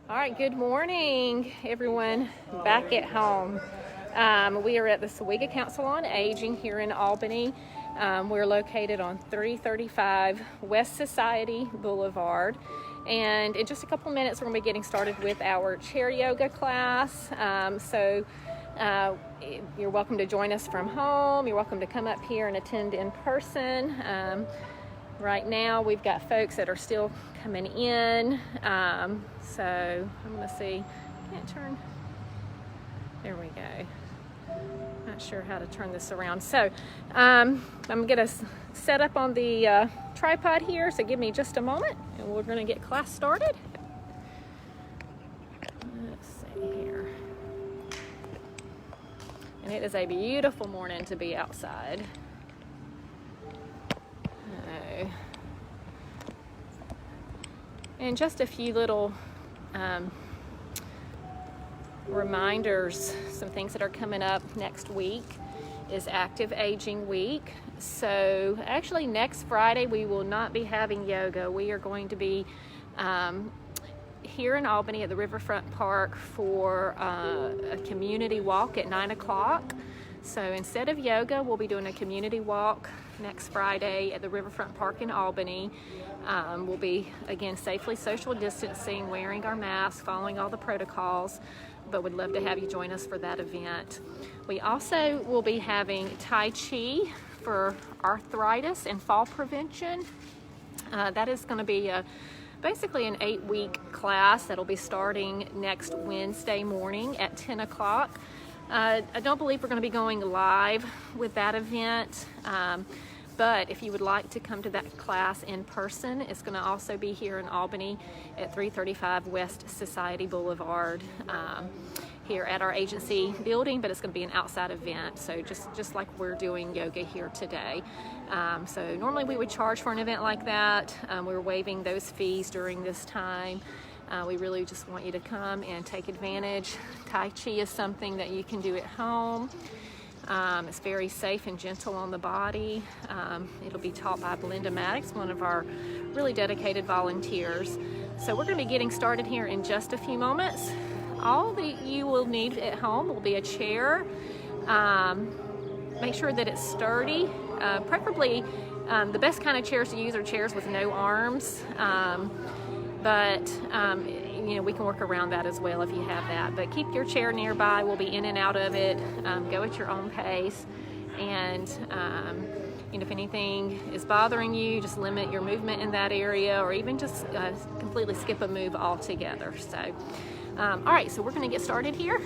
All right, good morning, everyone back at home. We are at the Sawega Council on Aging here in Albany. We're located on 335 West Society Boulevard. And in just a couple minutes, we're going to be getting started with our chair yoga class. You're welcome to join us from home. You're welcome to come up here and attend in person. Right now, we've got folks that are still coming in. So I'm going to see. Can't turn. There we go. Not sure how to turn this around. So I'm going to set up on the tripod here. So give me just a moment, and we're going to get class started. Let's see here. And it is a beautiful morning to be outside. And just a few little reminders, some things that are coming up next week is Active Aging Week. So actually next Friday we will not be having yoga. We are going to be here in Albany at the Riverfront Park for a community walk at 9 o'clock. So instead of yoga, we'll be doing a community walk next Friday at the Riverfront Park in Albany. We'll be, again, safely social distancing, wearing our masks, following all the protocols, but would love to have you join us for that event. We also will be having Tai Chi for arthritis and fall prevention. That is going to be basically an 8-week class that'll be starting next Wednesday morning at 10 o'clock. I don't believe we're going to be going live with that event, but if you would like to come to that class in person, it's going to also be here in Albany at 335 West Society Boulevard here at our agency building, but it's going to be an outside event, so just like we're doing yoga here today. So normally we would charge for an event like that. We're waiving those fees during this time. We really just want you to come and take advantage. Tai Chi is something that you can do at home. It's very safe and gentle on the body. It'll be taught by Belinda Maddox, one of our really dedicated volunteers. So we're going to be getting started here in just a few moments. All that you will need at home will be a chair. Make sure that it's sturdy. Preferably, the best kind of chairs to use are chairs with no arms. But we can work around that as well if you have that. But keep your chair nearby. We'll be in and out of it. Go at your own pace. And if anything is bothering you, just limit your movement in that area, or even just completely skip a move altogether. So, all right, so we're going to get started here.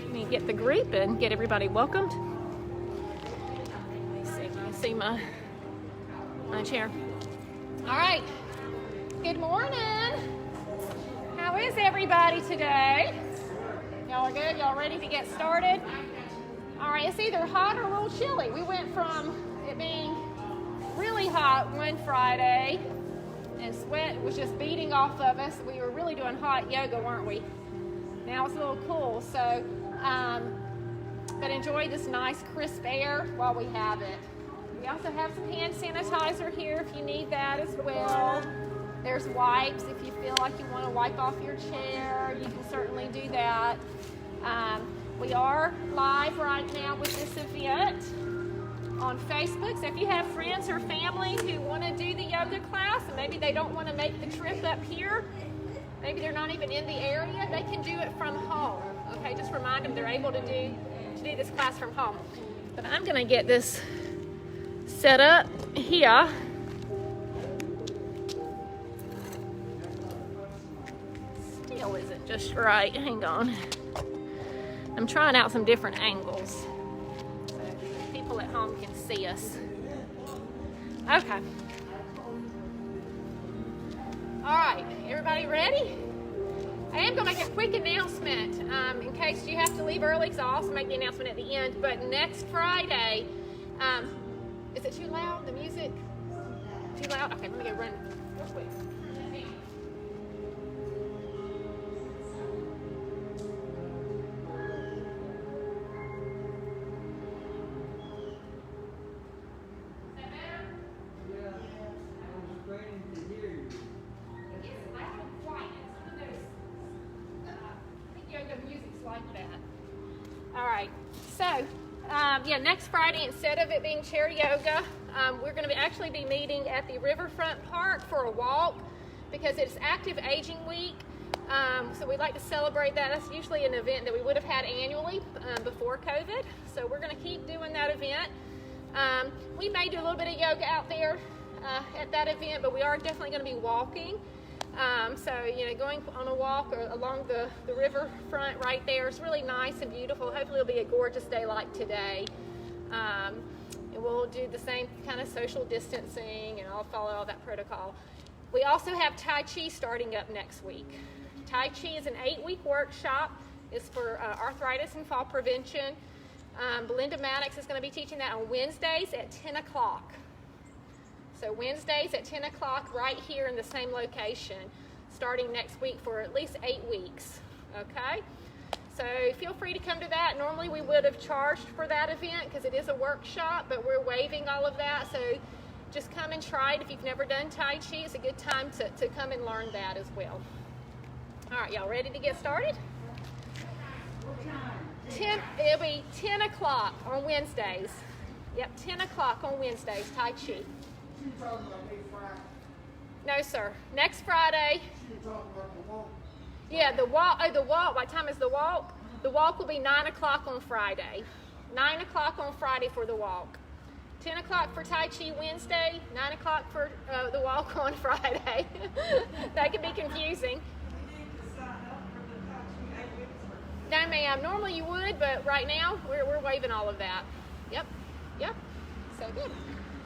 Let me get the group and get everybody welcomed. Let me see if you can see my chair. All right. Good morning. How is everybody today? Y'all are good? Y'all ready to get started? All right, it's either hot or a little chilly. We went from it being really hot one Friday and sweat was just beating off of us. We were really doing hot yoga, weren't we? Now it's a little cool, so but enjoy this nice crisp air while we have it. We also have some hand sanitizer here if you need that as well. There's wipes if you feel like you want to wipe off your chair. You can certainly do that. We are live right now with this event on Facebook. So if you have friends or family who want to do the yoga class and maybe they don't want to make the trip up here, maybe they're not even in the area, they can do it from home. Okay, just remind them they're able to do this class from home. But I'm going to get this set up here. Isn't just right. Hang on. I'm trying out some different angles so people at home can see us. Okay. All right. Everybody ready? I am going to make a quick announcement in case you have to leave early, because I'll also make the announcement at the end. But next Friday, is it too loud? The music? Too loud? Okay, let me go run real quick. All right, so yeah, next Friday, instead of it being chair yoga, we're going to actually be meeting at the Riverfront Park for a walk because it's Active Aging Week. So we'd like to celebrate that. That's usually an event that we would have had annually before COVID. So we're going to keep doing that event. We may do a little bit of yoga out there at that event, but we are definitely going to be walking. So, you know, going on a walk or along the riverfront right there is really nice and beautiful. Hopefully it'll be a gorgeous day like today. And we'll do the same kind of social distancing and I'll follow all that protocol. We also have Tai Chi starting up next week. Tai Chi is an 8-week workshop. It's for arthritis and fall prevention. Belinda Maddox is going to be teaching that on Wednesdays at 10 o'clock. So Wednesdays at 10 o'clock right here in the same location, starting next week for at least 8 weeks, okay? So feel free to come to that. Normally we would have charged for that event because it is a workshop, but we're waiving all of that. So just come and try it. If you've never done Tai Chi, it's a good time to come and learn that as well. All right, y'all ready to get started? It'll be 10 o'clock on Wednesdays. Yep, 10 o'clock on Wednesdays, Tai Chi. No, sir. Next Friday. Yeah, the walk. Oh, the walk. What time is the walk? The walk will be 9 o'clock on Friday. 9 o'clock on Friday for the walk. 10 o'clock for Tai Chi Wednesday. 9 o'clock for the walk on Friday. That can be confusing. No, ma'am. Normally you would, but right now we're waiving all of that. Yep. Yep. So good.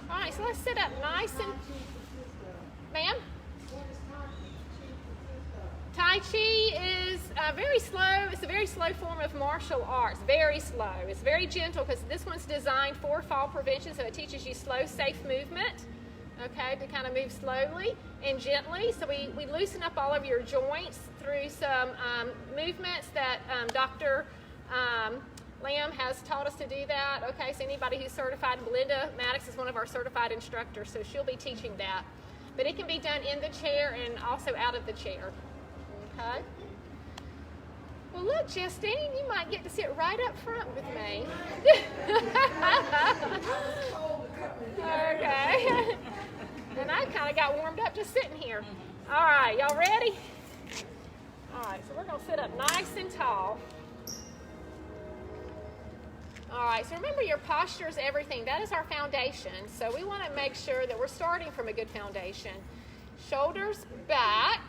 All right, so let's sit up nice and, ma'am? Tai Chi is very slow. It's a very slow form of martial arts, very slow. It's very gentle because this one's designed for fall prevention, so it teaches you slow, safe movement, okay, to kind of move slowly and gently. So we loosen up all of your joints through some movements that Dr. Lamb has taught us to do that. Okay, so anybody who's certified, Belinda Maddox is one of our certified instructors, so she'll be teaching that. But it can be done in the chair and also out of the chair. Okay. Well, look, Justine, you might get to sit right up front with me. Okay. And I kind of got warmed up just sitting here. All right, y'all ready? All right, so we're going to sit up nice and tall. All right, so remember your posture is everything. That is our foundation. So we want to make sure that we're starting from a good foundation. Shoulders back.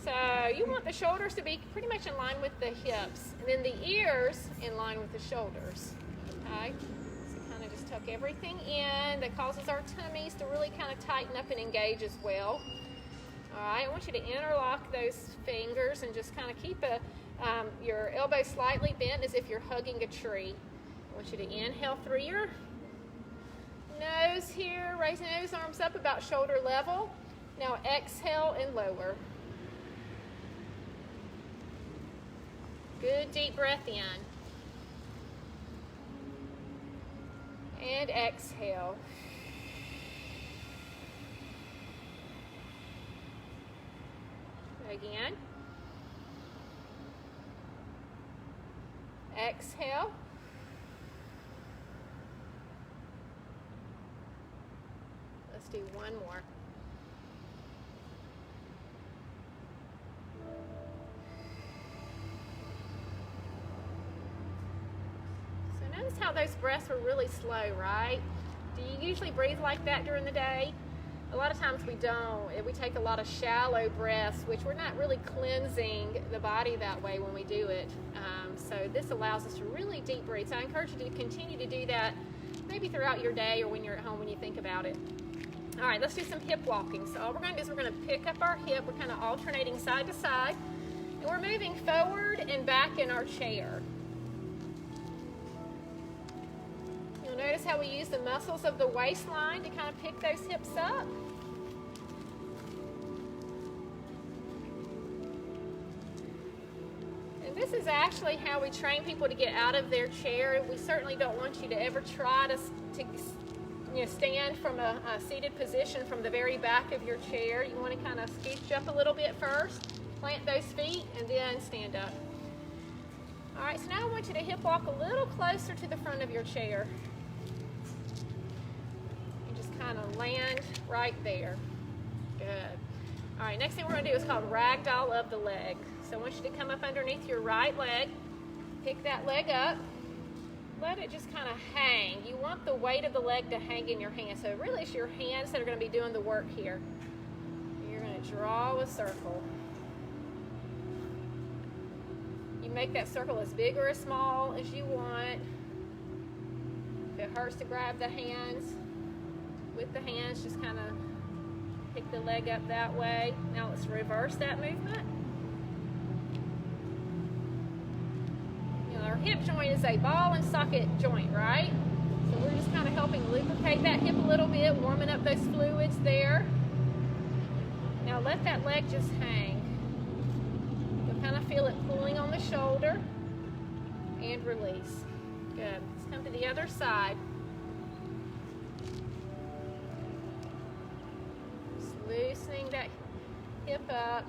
So you want the shoulders to be pretty much in line with the hips. And then the ears in line with the shoulders. Okay? So kind of just tuck everything in. That causes our tummies to really kind of tighten up and engage as well. All right, I want you to interlock those fingers and just kind of keep your elbow slightly bent as if you're hugging a tree. I want you to inhale through your nose here, raise the nose, arms up about shoulder level. Now exhale and lower. Good deep breath in. And exhale. Again. Exhale. Let's do one more. So notice how those breaths were really slow, right? Do you usually breathe like that during the day? A lot of times we don't. We take a lot of shallow breaths, which we're not really cleansing the body that way when we do it. So this allows us to really deep breathe. So I encourage you to continue to do that maybe throughout your day or when you're at home when you think about it. All right, let's do some hip walking. So all we're going to do is we're going to pick up our hip. We're kind of alternating side to side. And we're moving forward and back in our chair. You'll notice how we use the muscles of the waistline to kind of pick those hips up. And this is actually how we train people to get out of their chair. We certainly don't want you to ever try to stand from a seated position from the very back of your chair. You want to kind of scooch up a little bit first, plant those feet, and then stand up. All right, so now I want you to hip walk a little closer to the front of your chair. And just kind of land right there. Good. All right, next thing we're gonna do is called ragdoll of the leg. So I want you to come up underneath your right leg, pick that leg up, let it just kind of hang. You want the weight of the leg to hang in your hand. So really it's your hands that are gonna be doing the work here. You're gonna draw a circle. You make that circle as big or as small as you want. If it hurts to grab the hands, with the hands, just kind of pick the leg up that way. Now let's reverse that movement. You know, our hip joint is a ball and socket joint, right? So we're just kind of helping lubricate that hip a little bit, warming up those fluids there. Now let that leg just hang. You'll kind of feel it pulling on the shoulder and release. Good. Let's come to the other side. Just loosening that hip up.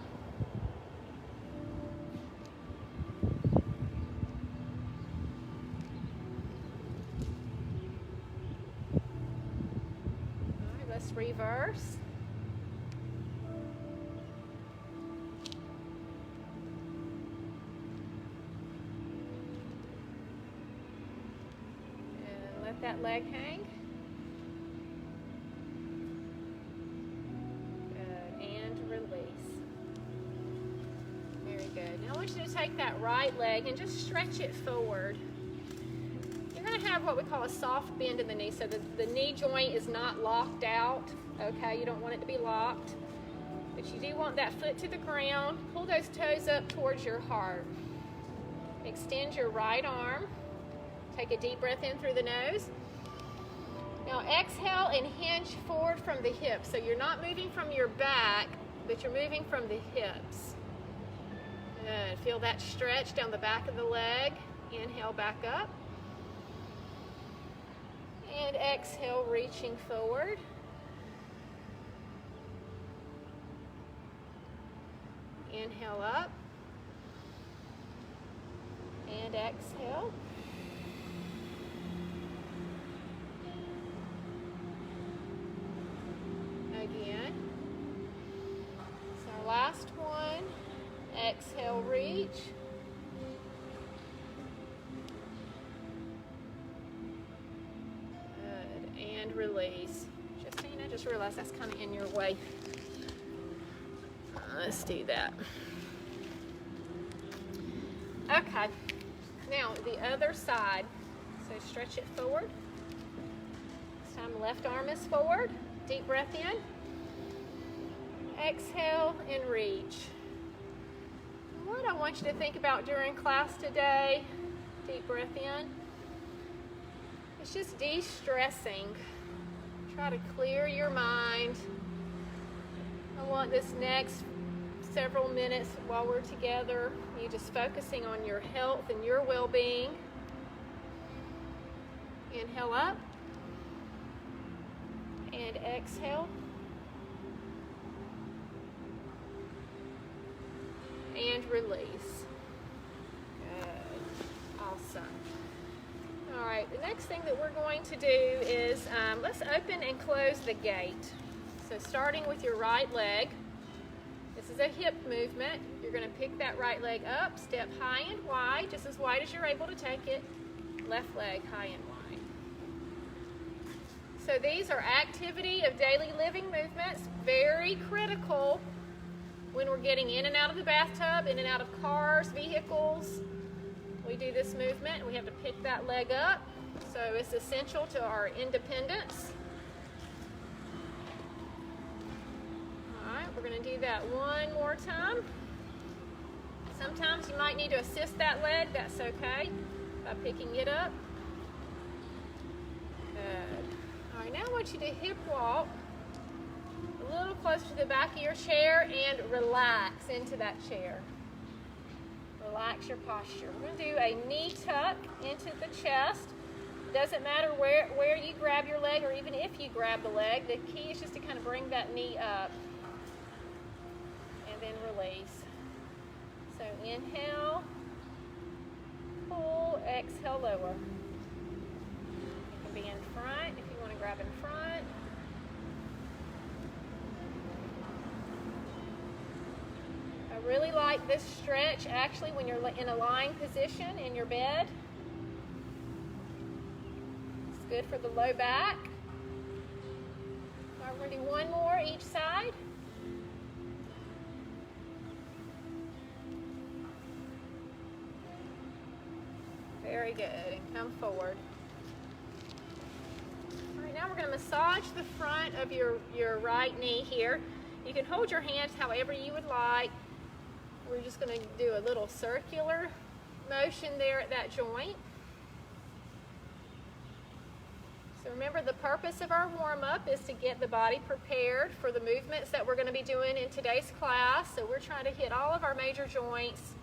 All right, let's reverse. That leg hang. Good, and release. Very good. Now I want you to take that right leg and just stretch it forward. You're going to have what we call a soft bend in the knee, so the knee joint is not locked out. Okay, you don't want it to be locked, but you do want that foot to the ground. Pull those toes up towards your heart. Extend your right arm. Take a deep breath in through the nose. Now exhale and hinge forward from the hips. So you're not moving from your back, but you're moving from the hips. Good. Feel that stretch down the back of the leg. Inhale back up. And exhale, reaching forward. Inhale up. And exhale. Again. So our last one. Exhale, reach. Good. And release. Justine, I just realized that's kind of in your way. Let's do that. Okay. Now the other side. So stretch it forward. This time left arm is forward. Deep breath in. Exhale and reach. What I want you to think about during class today, deep breath in, it's just de-stressing. Try to clear your mind. I want this next several minutes while we're together, you just focusing on your health and your well-being. Inhale up. And exhale. And release. Good. Awesome. All right, the next thing that we're going to do is let's open and close the gate. So starting with your right leg, this is a hip movement. You're going to pick that right leg up, step high and wide, just as wide as you're able to take it. Left leg high and wide. So these are activity of daily living movements, very critical when we're getting in and out of the bathtub, in and out of cars, vehicles. We do this movement, we have to pick that leg up. So it's essential to our independence. All right, we're going to do that one more time. Sometimes you might need to assist that leg, that's okay, by picking it up. Good. All right, now I want you to hip walk a little closer to the back of your chair and relax into that chair. Relax your posture. We're going to do a knee tuck into the chest. Doesn't matter where you grab your leg or even if you grab the leg. The key is just to kind of bring that knee up and then release. So inhale pull, exhale, lower. You can be in front if you want to grab in front. I really like this stretch actually when you're in a lying position in your bed. It's good for the low back. All right, we're going to do one more each side. Very good, and come forward. All right, now we're going to massage the front of your right knee here. You can hold your hands however you would like. We're just going to do a little circular motion there at that joint. So remember, the purpose of our warm-up is to get the body prepared for the movements that we're going to be doing in today's class. So we're trying to hit all of our major joints,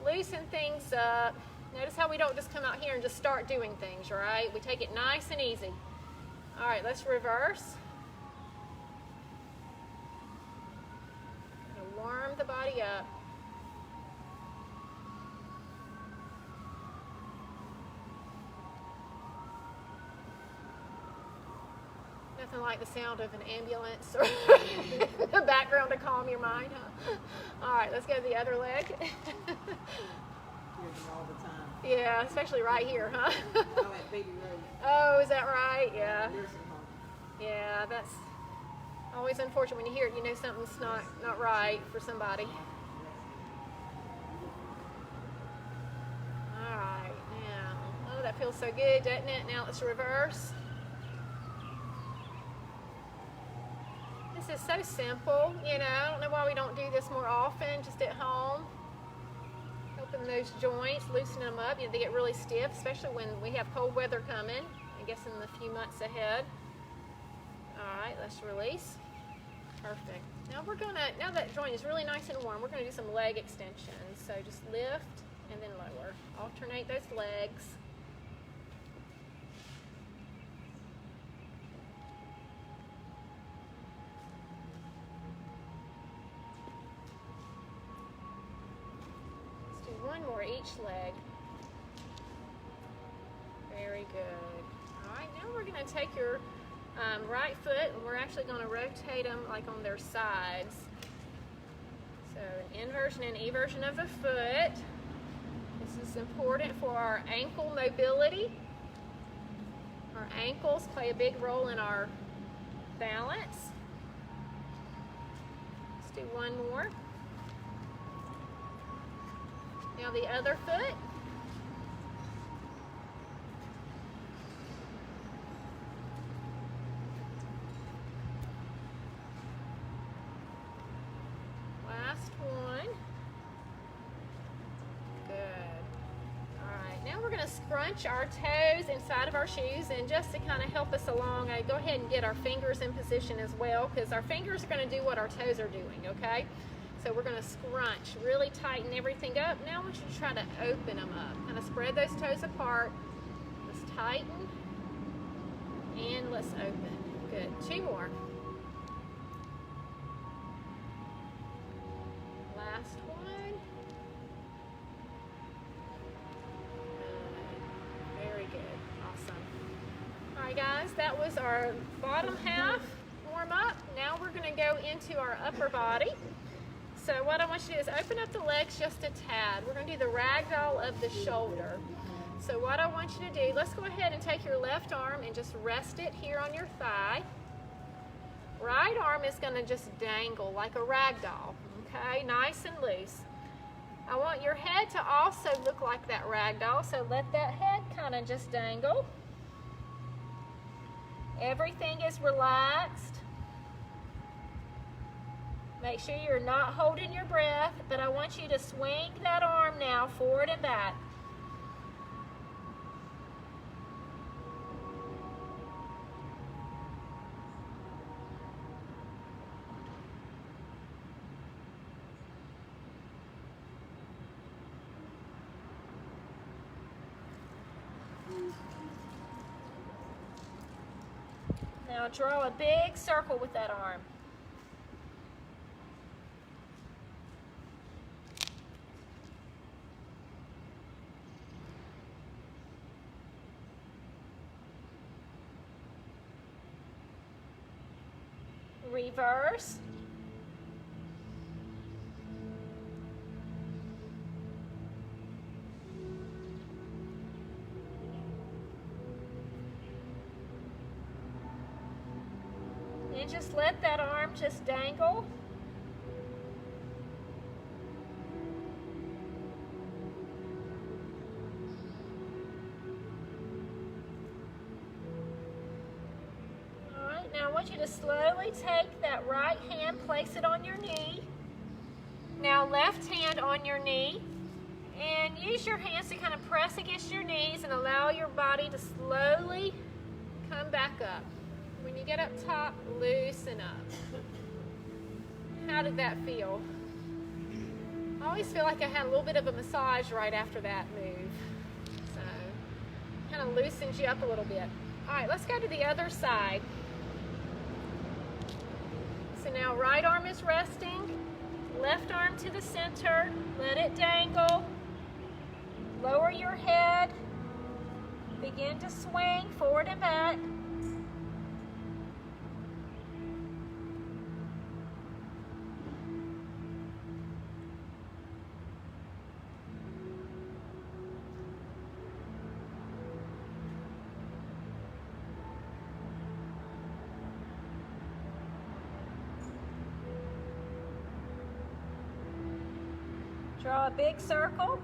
loosen things up. Notice how we don't just come out here and just start doing things, right? We take it nice and easy. All right, let's reverse. Warm the body up. Nothing like the sound of an ambulance or the background to calm your mind, huh? All right, let's go to the other leg. All the time. Yeah, especially right here, huh? Oh, at Baby Road. Oh, is that right? Yeah. Nursing home. Yeah, that's always unfortunate when you hear it. You know something's not right for somebody. All right, now, oh, that feels so good, doesn't it? Now let's reverse. This is so simple, you know. I don't know why we don't do this more often, just at home. Open those joints, loosen them up. You know, they get really stiff, especially when we have cold weather coming, I guess in the few months ahead. All right, let's release. Perfect. Now now that joint is really nice and warm, we're gonna do some leg extensions. So just lift and then lower. Alternate those legs. One more each leg. Very good. All right, now we're going to take your right foot and we're actually going to rotate them like on their sides. So an inversion and eversion of the foot. This is important for our ankle mobility. Our ankles play a big role in our balance. Let's do one more. Now the other foot. Last one. Good. All right, now we're going to scrunch our toes inside of our shoes, and just to kind of help us along, I go ahead and get our fingers in position as well, because our fingers are going to do what our toes are doing, okay? So we're going to scrunch, really tighten everything up. Now I want you to try to open them up. Kind of spread those toes apart. Let's tighten and let's open. Good. Two more. Last one. Good. Very good. Awesome. All right, guys, that was our bottom half warm up. Now we're going to go into our upper body. So what I want you to do is open up the legs just a tad. We're going to do the ragdoll of the shoulder. So what I want you to do, let's go ahead and take your left arm and just rest it here on your thigh. Right arm is going to just dangle like a ragdoll, okay? Nice and loose. I want your head to also look like that ragdoll, so let that head kind of just dangle. Everything is relaxed. Make sure you're not holding your breath, but I want you to swing that arm now forward and back. Now draw a big circle with that arm. Reverse. And just let that arm just dangle. Now I want you to slowly take that right hand, place it on your knee. Now left hand on your knee, and use your hands to kind of press against your knees and allow your body to slowly come back up. When you get up top, loosen up. How did that feel? I always feel like I had a little bit of a massage right after that move. So, kind of loosens you up a little bit. All right, let's go to the other side. So now right arm is resting, left arm to the center, let it dangle, lower your head, begin to swing forward and back. Draw a big circle.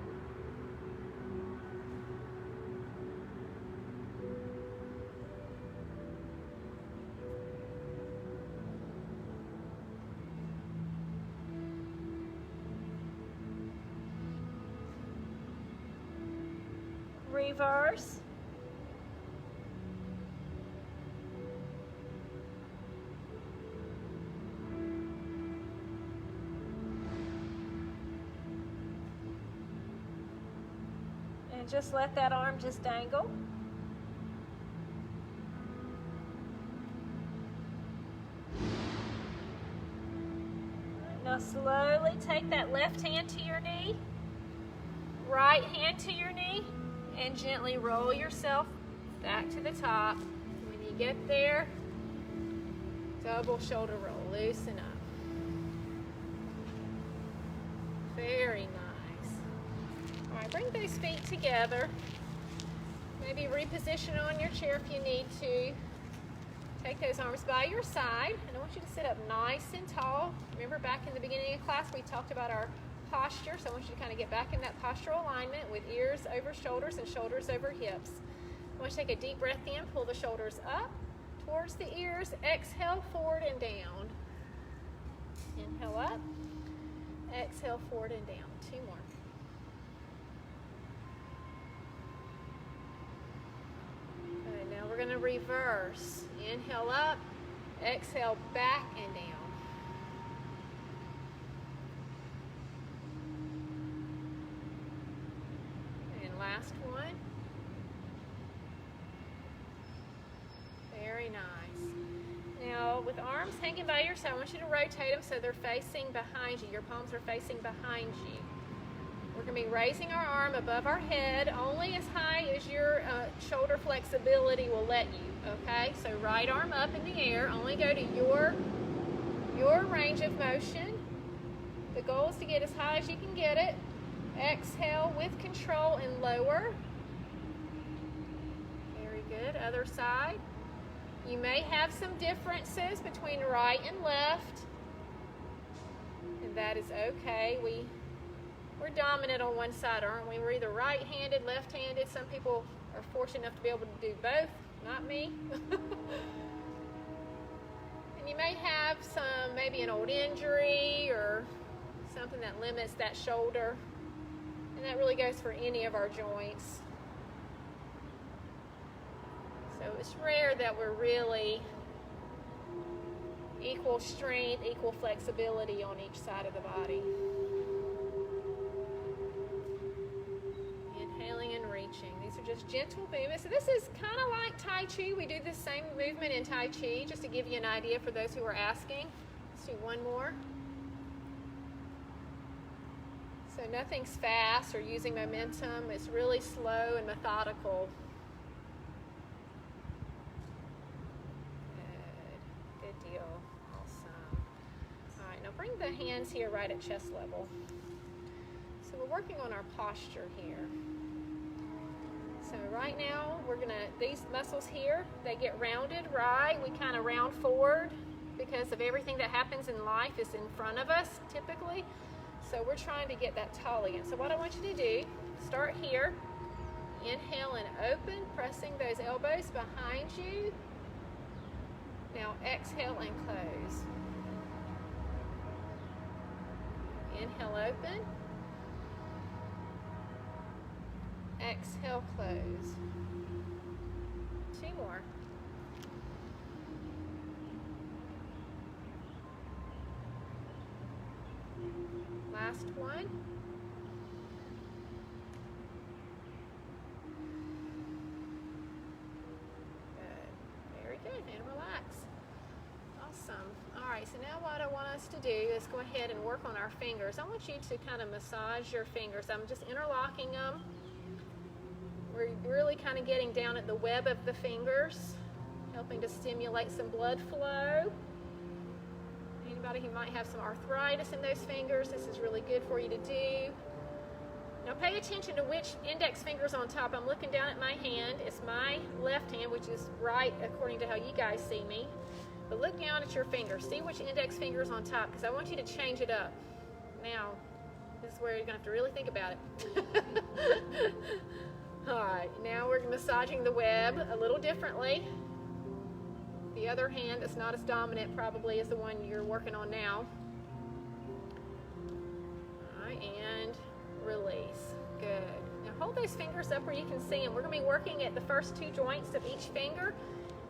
Reverse. And just let that arm just dangle. Now slowly take that left hand to your knee, right hand to your knee, and gently roll yourself back to the top. When you get there, double shoulder roll, loosen up. Very nice. All right, bring those feet together. Maybe reposition on your chair if you need to. Take those arms by your side, and I want you to sit up nice and tall. Remember back in the beginning of class, we talked about our posture, so I want you to kind of get back in that postural alignment with ears over shoulders and shoulders over hips. I want you to take a deep breath in, pull the shoulders up towards the ears, exhale forward and down. Inhale up, exhale forward and down. Two more. Okay, now we're going to reverse. Inhale up, exhale back and down. Last one. Very nice. Now, with arms hanging by your side, I want you to rotate them so they're facing behind you. Your palms are facing behind you. We're going to be raising our arm above our head, only as high as your shoulder flexibility will let you, okay? So right arm up in the air, only go to your range of motion. The goal is to get as high as you can get it. Exhale with control and lower. Very good. Other side. You may have some differences between right and left, and that is okay. We're dominant on one side, aren't we? We're either right-handed, left-handed. Some people are fortunate enough to be able to do both. Not me. And you may have maybe an old injury or something that limits that shoulder. And that really goes for any of our joints. So it's rare that we're really equal strength, equal flexibility on each side of the body. Inhaling and reaching. These are just gentle movements. So this is kind of like Tai Chi. We do this same movement in Tai Chi, just to give you an idea for those who are asking. Let's do one more. So nothing's fast or using momentum. It's really slow and methodical. Good deal. Awesome. bring the hands here right at chest level. So we're working on our posture here. So right now, these muscles here, they get rounded, right? We kind of round forward because of everything that happens in life is in front of us, typically. So we're trying to get that tall again. So what I want you to do, start here. Inhale and open, pressing those elbows behind you. Now exhale and close. Inhale, open. Exhale, close. 2 more. Last one. Good. Very good. And relax. Awesome. All right, so now what I want us to do is go ahead and work on our fingers. I want you to kind of massage your fingers. I'm just interlocking them. We're really kind of getting down at the web of the fingers, helping to stimulate some blood flow. Anybody who might have some arthritis in those fingers, this is really good for you to do. Now pay attention to which index finger's on top. I'm looking down at my hand. It's my left hand, which is right according to how you guys see me. But look down at your finger. See which index finger's on top, because I want you to change it up. Now, this is where you're going to have to really think about it. All right, now we're massaging the web a little differently. The other hand that's not as dominant probably is the one you're working on now. All right, and release. Good. Now hold those fingers up where you can see them. We're going to be working at the first 2 joints of each finger.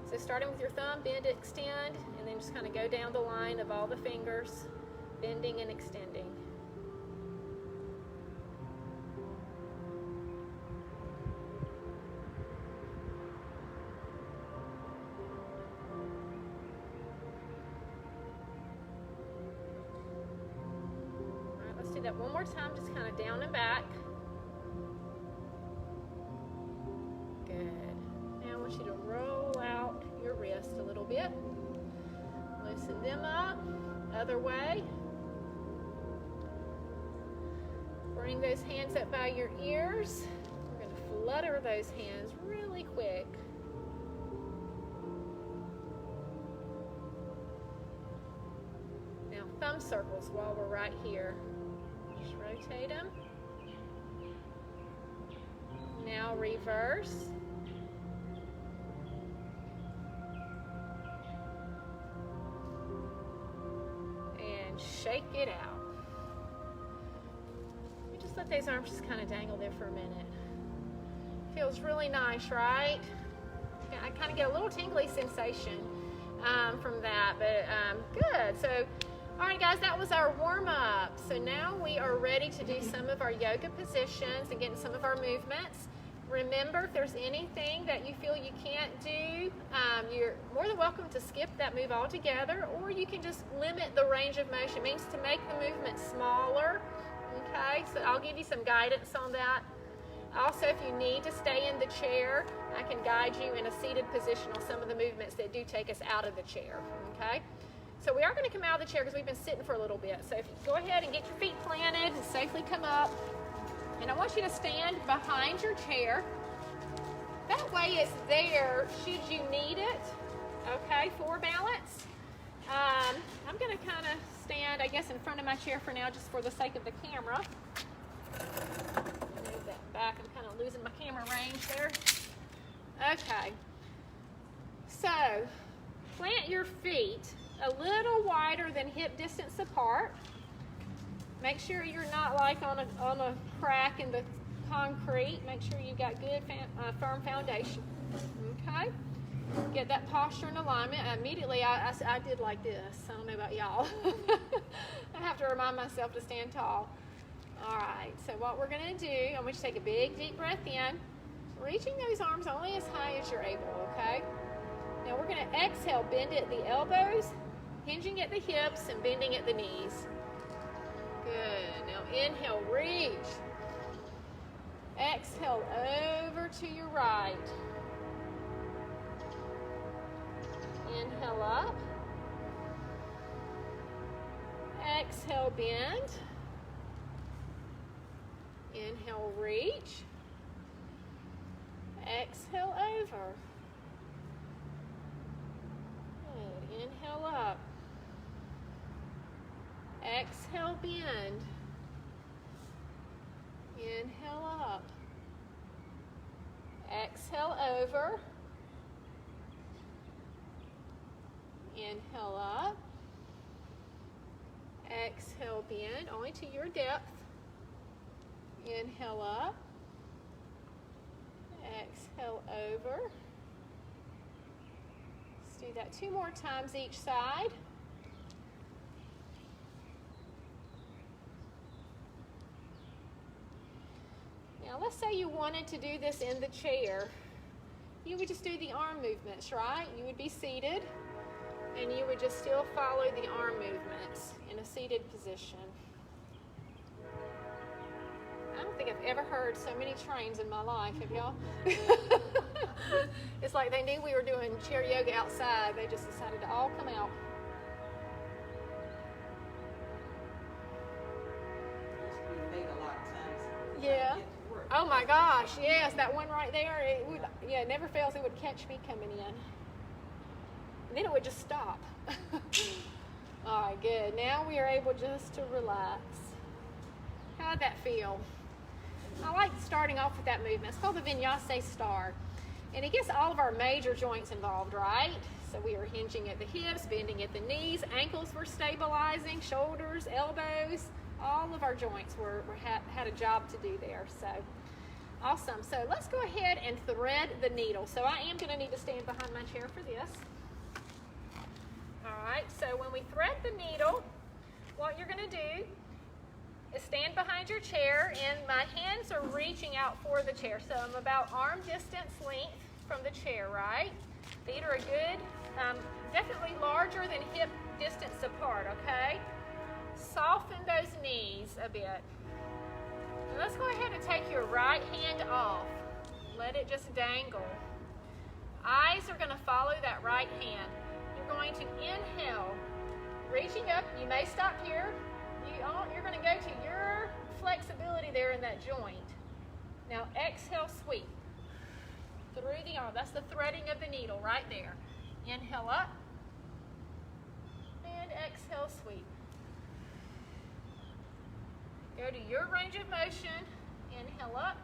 So starting with your thumb, bend, extend, and then just kind of go down the line of all the fingers, bending and extending. That one more time, just kind of down and back. Good. Now I want you to roll out your wrist a little bit. Loosen them up. Other way. Bring those hands up by your ears. We're going to flutter those hands really quick. Now thumb circles while we're right here. Rotate them. Now reverse. And shake it out. You just let those arms just kind of dangle there for a minute. Feels really nice, right? I kind of get a little tingly sensation from that, but good. So all right, guys, that was our warm-up. So now we are ready to do some of our yoga positions and get in some of our movements. Remember, if there's anything that you feel you can't do, you're more than welcome to skip that move altogether, or you can just limit the range of motion. It means to make the movement smaller, okay? So I'll give you some guidance on that. Also, if you need to stay in the chair, I can guide you in a seated position on some of the movements that do take us out of the chair, okay? So we are going to come out of the chair because we've been sitting for a little bit. So if you go ahead and get your feet planted and safely come up. And I want you to stand behind your chair. That way it's there should you need it, okay, for balance. I'm going to kind of stand, I guess, in front of my chair for now just for the sake of the camera. Move that back. I'm kind of losing my camera range there. Okay. So plant your feet a little wider than hip distance apart. Make sure you're not like on a crack in the concrete. Make sure you've got good firm foundation. Okay. Get that posture and alignment. Immediately, I did like this. I don't know about y'all. I have to remind myself to stand tall. All right. So what we're going to do, I'm going to take a big, deep breath in, reaching those arms only as high as you're able. Okay. Now we're going to exhale, bend at the elbows, hinging at the hips, and bending at the knees. Good. Now inhale, reach. Exhale over to your right. Inhale up. Exhale, bend. Inhale, reach. Exhale, over. Good. Inhale up. Exhale, bend. Inhale up. Exhale, over. Inhale up. Exhale, bend, only to your depth. Inhale up. Exhale, over. Let's do that 2 more times each side. Now let's say you wanted to do this in the chair. You would just do the arm movements, right? You would be seated and you would just still follow the arm movements in a seated position. I don't think I've ever heard so many trains in my life, have y'all? It's like they knew we were doing chair yoga outside. They just decided to all come out. Yeah. Oh my gosh, yes, that one right there, it would, yeah, it never fails, it would catch me coming in. And then it would just stop. All right, good. Now we are able just to relax. How'd that feel? I like starting off with that movement. It's called the Vinyasa Star. And it gets all of our major joints involved, right? So we are hinging at the hips, bending at the knees, ankles we're stabilizing, shoulders, elbows. All of our joints had a job to do there. So awesome. So let's go ahead and thread the needle. So I am going to need to stand behind my chair for this. All right. So when we thread the needle, what you're going to do is stand behind your chair, and my hands are reaching out for the chair. So I'm about arm distance length from the chair, right? Feet are a good, definitely larger than hip distance apart, okay? Soften those knees a bit. And let's go ahead and take your right hand off. Let it just dangle. Eyes are going to follow that right hand. You're going to inhale, reaching up. You may stop here. You're going to go to your flexibility there in that joint. Now exhale, sweep through the arm. That's the threading of the needle right there. Inhale up and exhale, sweep. Go to your range of motion. Inhale up.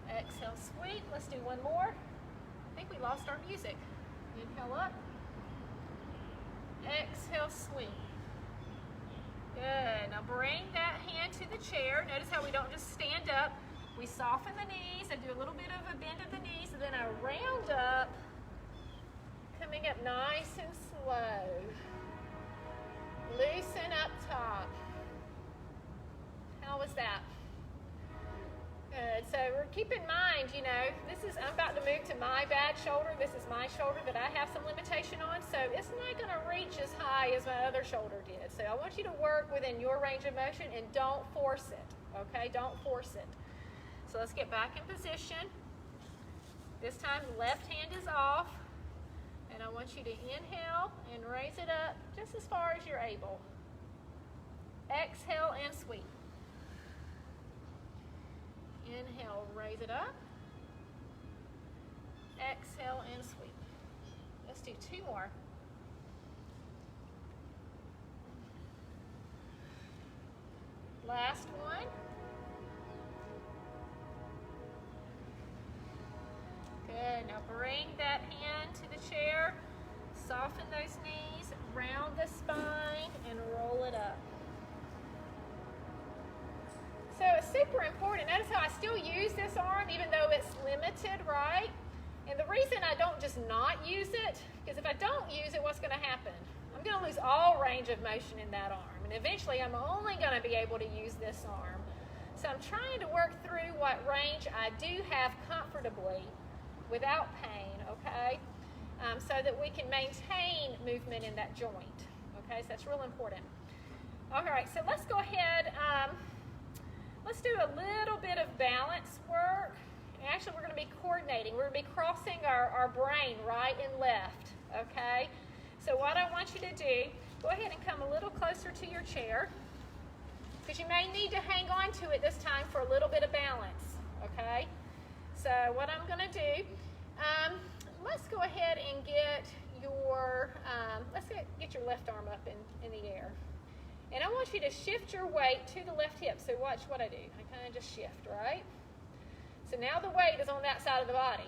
Exhale, sweep. Let's do one more. I think we lost our music. Inhale up. Exhale, sweep. Good. Now bring that hand to the chair. Notice how we don't just stand up. We soften the knees. I do a little bit of a bend of the knees, and then I round up, coming up nice and slow. Loosen up top. How was that? Good. So keep in mind, I'm about to move to my bad shoulder. This is my shoulder that I have some limitation on, so it's not going to reach as high as my other shoulder did. So I want you to work within your range of motion and don't force it, okay? Don't force it. So let's get back in position. This time, left hand is off, and I want you to inhale and raise it up just as far as you're able. Exhale and sweep. Inhale, raise it up. Exhale and sweep. Let's do 2 more. Last one. Good. Now bring that hand to the chair. Soften those knees, round the spine, and roll it up. So it's super important. Notice how I still use this arm even though it's limited, right? And the reason I don't just not use it, because if I don't use it, what's going to happen? I'm going to lose all range of motion in that arm. And eventually I'm only going to be able to use this arm. So I'm trying to work through what range I do have comfortably without pain, okay? So that we can maintain movement in that joint, okay? So that's real important. All right, so let's go ahead. Let's do a little bit of balance work. Actually, we're going to be coordinating. We're going to be crossing our brain right and left, okay? So what I want you to do Go ahead and come a little closer to your chair, because you may need to hang on to it this time for a little bit of balance, okay? So what I'm gonna do, let's go ahead and get your, get your left arm up in the air. And I want you to shift your weight to the left hip. So watch what I do. I kind of just shift, right? So now the weight is on that side of the body.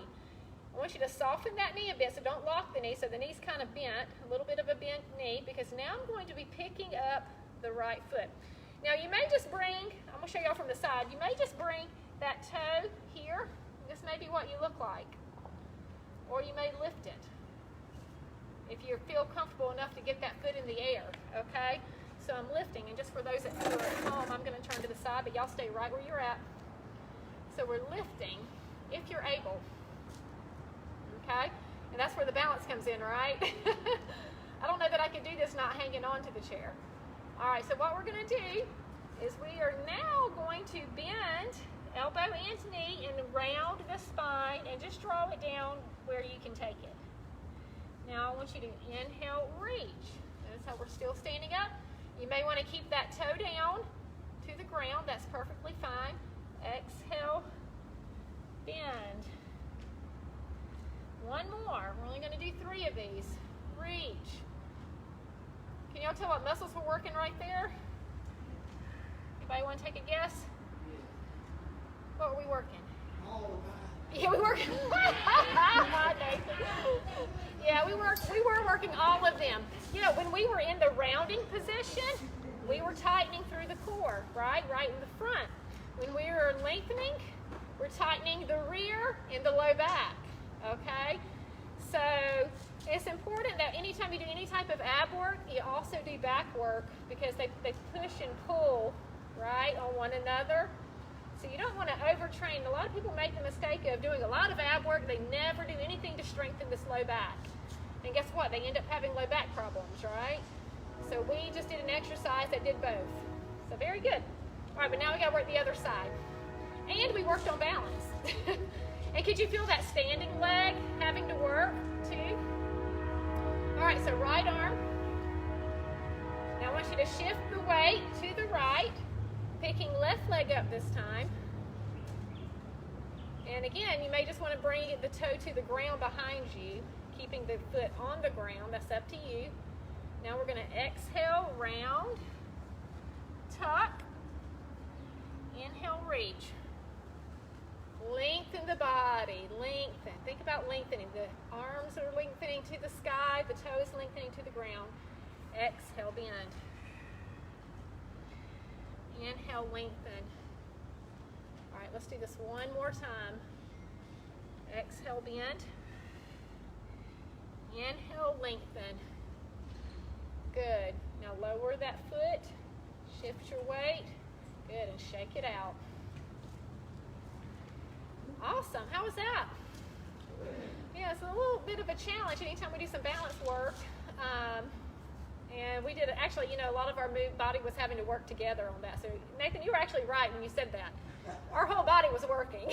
I want you to soften that knee a bit, so don't lock the knee, so the knee's kind of bent, a little bit of a bent knee, because now I'm going to be picking up the right foot. Now you may just bring, I'm going to show y'all from the side, you may just bring that toe here. This may be what you look like. Or you may lift it if you feel comfortable enough to get that foot in the air, okay? So I'm lifting, and just for those that are at home, I'm going to turn to the side, but y'all stay right where you're at. So we're lifting, if you're able, okay? And that's where the balance comes in, right? I don't know that I could do this not hanging on to the chair. All right, so what we're going to do is we are now going to bend elbow and knee and round the spine and just draw it down where you can take it. Now I want you to inhale, reach. Notice how we're still standing up. You may want to keep that toe down to the ground. That's perfectly fine. Exhale, bend. One more. We're only going to do 3 of these. Reach. Can y'all tell what muscles we're working right there? Anybody want to take a guess? What were we working? Yeah, we were. Yeah, we were working all of them. You know, when we were in the rounding position, we were tightening through the core, right in the front. When we were lengthening, we're tightening the rear and the low back. Okay, so it's important that anytime you do any type of ab work, you also do back work, because they push and pull right on one another. So you don't want to overtrain. A lot of people make the mistake of doing a lot of ab work. They never do anything to strengthen this low back. And guess what? They end up having low back problems, right? So we just did an exercise that did both. So very good. All right, but now we got to work the other side. And we worked on balance. And could you feel that standing leg having to work too? All right, so right arm. Now I want you to shift the weight to the right, picking left leg up this time. And again, you may just want to bring the toe to the ground behind you, keeping the foot on the ground. That's up to you. Now we're going to exhale, round, tuck, inhale, reach. Lengthen the body, lengthen. Think about lengthening. The arms are lengthening to the sky, the toes lengthening to the ground. Exhale, bend. Inhale, lengthen. All right, let's do this one more time. Exhale, bend. Inhale, lengthen. Good. Now lower that foot. Shift your weight. Good, and shake it out. Awesome. How was that? Yeah, it's a little bit of a challenge anytime we do some balance work. And we did, actually, you know, a lot of our body was having to work together on that. So, Nathan, you were actually right when you said that. Our whole body was working.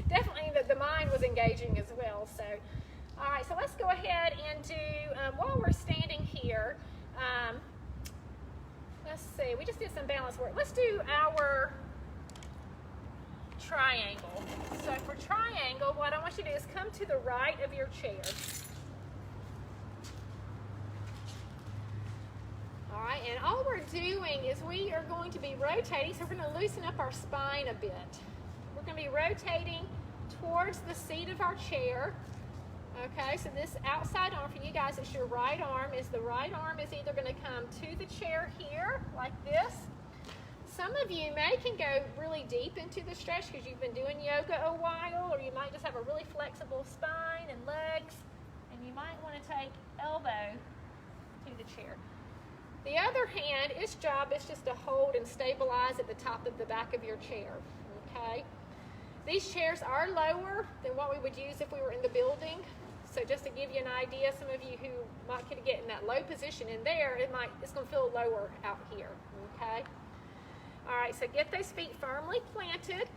Definitely the mind was engaging as well. So, all right, so let's go ahead and do, while we're standing here, let's see, we just did some balance work. Let's do our triangle. So for triangle, what I want you to do is come to the right of your chair. All right, and all we're doing is we are going to be rotating, so we're going to loosen up our spine a bit. We're going to be rotating towards the seat of our chair. Okay, so this outside arm for you guys is your right arm. The right arm is either going to come to the chair here, like this. Some of you can go really deep into the stretch because you've been doing yoga a while, or you might just have a really flexible spine and legs, and you might want to take elbow to the chair. The other hand, its job is just to hold and stabilize at the top of the back of your chair, okay? These chairs are lower than what we would use if we were in the building. So just to give you an idea, some of you who might get in that low position in there, it's going to feel lower out here, okay? All right, so get those feet firmly planted.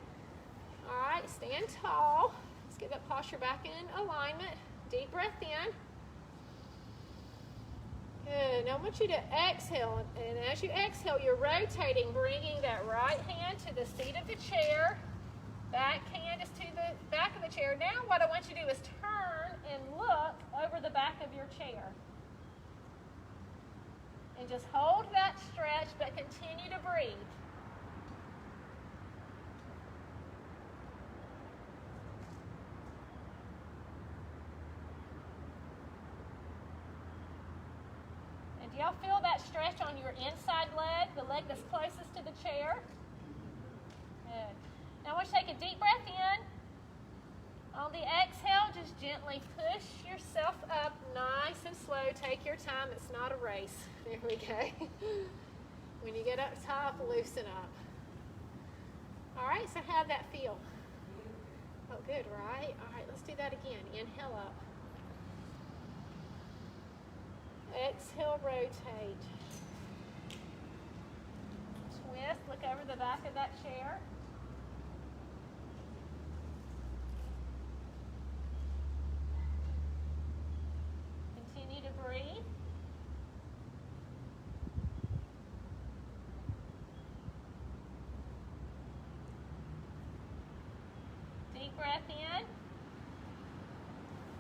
All right, stand tall. Let's get that posture back in alignment. Deep breath in. Good. Now I want you to exhale, and as you exhale, you're rotating, bringing that right hand to the seat of the chair. Back hand is to the back of the chair. Now what I want you to do is turn and look over the back of your chair. And just hold that stretch, but continue to breathe. And do y'all feel that stretch on your inside leg, the leg that's closest to the chair? Good. Now I want you to take a deep breath in. On the exhale, just gently push yourself up nice and slow. Take your time. It's not a race. There we go. When you get up top, loosen up. All right, so how'd that feel? Oh, good, right? All right, let's do that again. Inhale up. Exhale, rotate. Twist, look over the back of that chair. Continue to breathe. Deep breath in.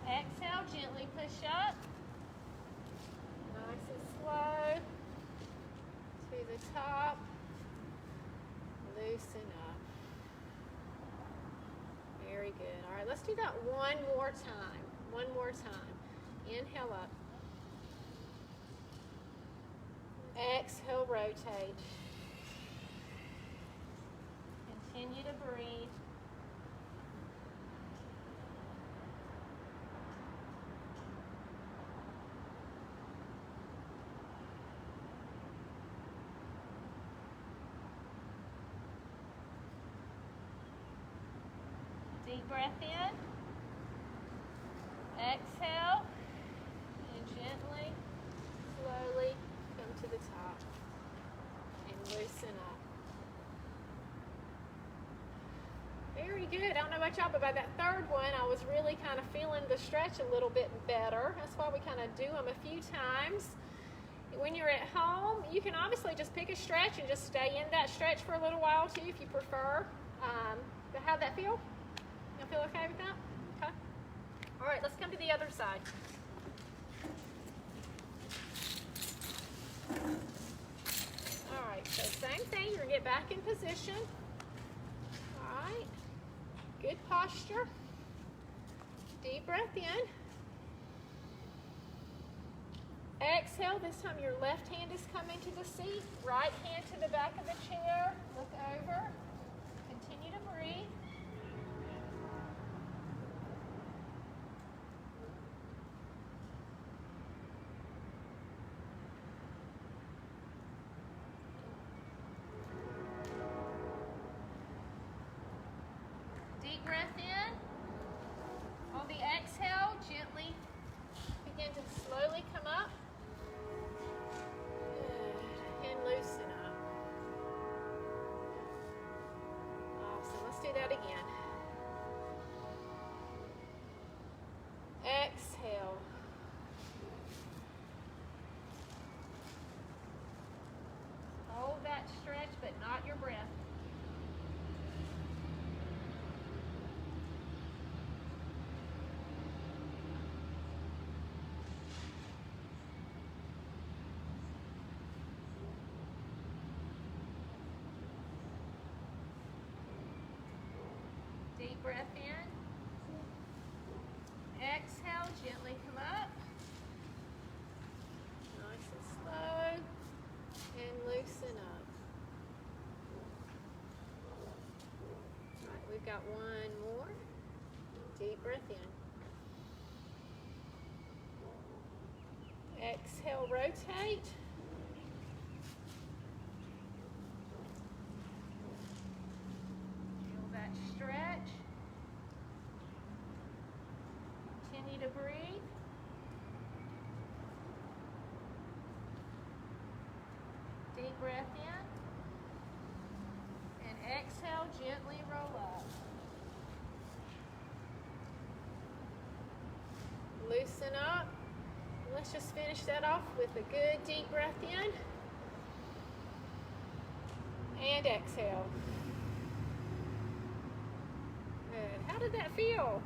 Exhale, gently push up. Nice and slow. To the top. Loosen up. Very good. All right, let's do that one more time. One more time. Inhale up. Exhale, rotate. Continue to breathe. Deep breath in. Exhale. And gently, slowly come to the top. And loosen up. Very good. I don't know about y'all, but by that third one, I was really kind of feeling the stretch a little bit better. That's why we kind of do them a few times. When you're at home, you can obviously just pick a stretch and just stay in that stretch for a little while too, if you prefer. But how'd that feel? Y'all feel okay with that? Okay. All right, let's come to the other side. All right, so same thing. You're gonna get back in position. All right. Good posture. Deep breath in. Exhale. This time your left hand is coming to the seat. Right hand to the back of the chair. Look over. Continue to breathe. Deep breath in. On the exhale, gently begin to slowly come up. Good. And loosen up. Awesome. Let's do that again. Exhale. Hold that stretch, but not your breath. Deep breath in. Exhale, gently come up. Nice and slow. And loosen up. All right, we've got one more. Deep breath in. Exhale, rotate. Feel that stretch. Continue to breathe. Deep breath in. And exhale, gently roll up. Loosen up. let's just finish that off with a good deep breath in. And exhale. Good. How did that feel?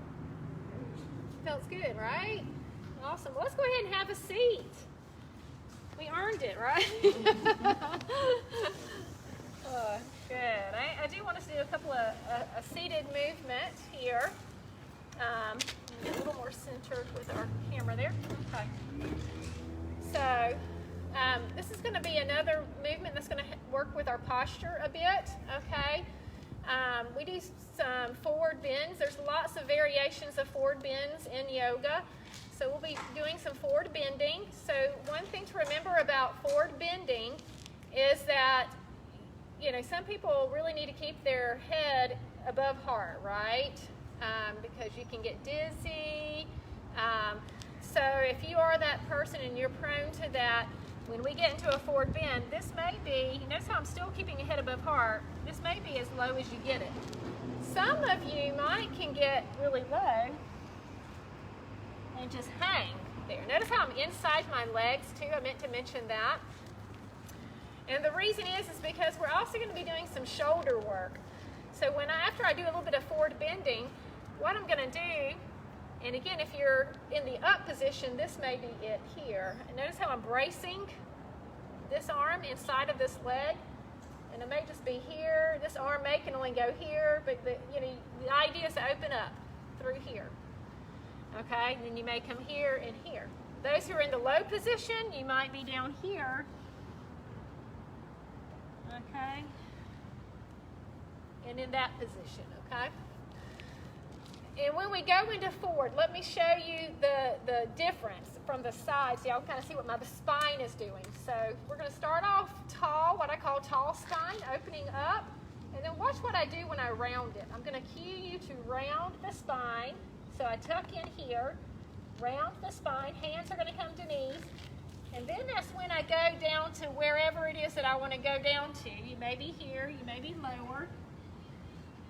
Feels good, right? Awesome. Well, let's go ahead and have a seat. We earned it, right? Good. I do want us to do a couple of a seated movement here. Get a little more centered with our camera there. Okay. So this is going to be another movement that's going to work with our posture a bit. Okay. We do some forward bends. There's lots of variations of forward bends in yoga. So we'll be doing some forward bending. So one thing to remember about forward bending is that, you know, some people really need to keep their head above heart, right? Because you can get dizzy. So if you are that person and you're prone to that, when we get into a forward bend, this may be, notice how I'm still keeping your head above heart, this may be as low as you get it. Some of you can get really low and just hang there. Notice how I'm inside my legs too. I meant to mention that. And the reason is because we're also going to be doing some shoulder work. So after I do a little bit of forward bending, what I'm going to do, and again, if you're in the up position, this may be it here. And notice how I'm bracing this arm inside of this leg. And it may just be here. This arm can only go here, but the idea is to open up through here. Okay, and then you may come here and here. Those who are in the low position, you might be down here. Okay, and in that position, okay? And when we go into forward, let me show you the difference from the side so y'all kind of see what my spine is doing. So we're going to start off tall, what I call tall spine, opening up. And then watch what I do when I round it. I'm going to cue you to round the spine. So I tuck in here, round the spine, hands are going to come to knees. And then that's when I go down to wherever it is that I want to go down to. You may be here, you may be lower.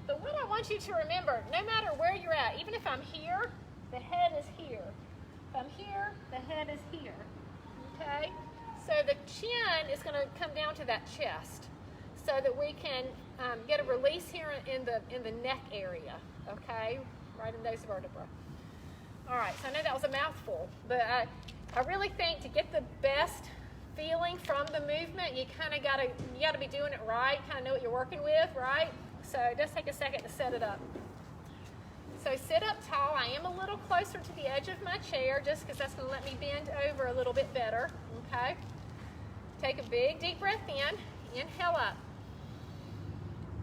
But what I want you to remember, no matter where you're at, even if I'm here, the head is here. If I'm here, the head is here. Okay? So the chin is going to come down to that chest so that we can get a release here in the neck area. Okay? Right in those vertebrae. All right, so I know that was a mouthful, but I really think to get the best feeling from the movement, you kind of gotta be doing it right, kind of know what you're working with, right? So just take a second to set it up. So sit up tall. I am a little closer to the edge of my chair just because that's going to let me bend over a little bit better. Okay. Take a big deep breath in. Inhale up.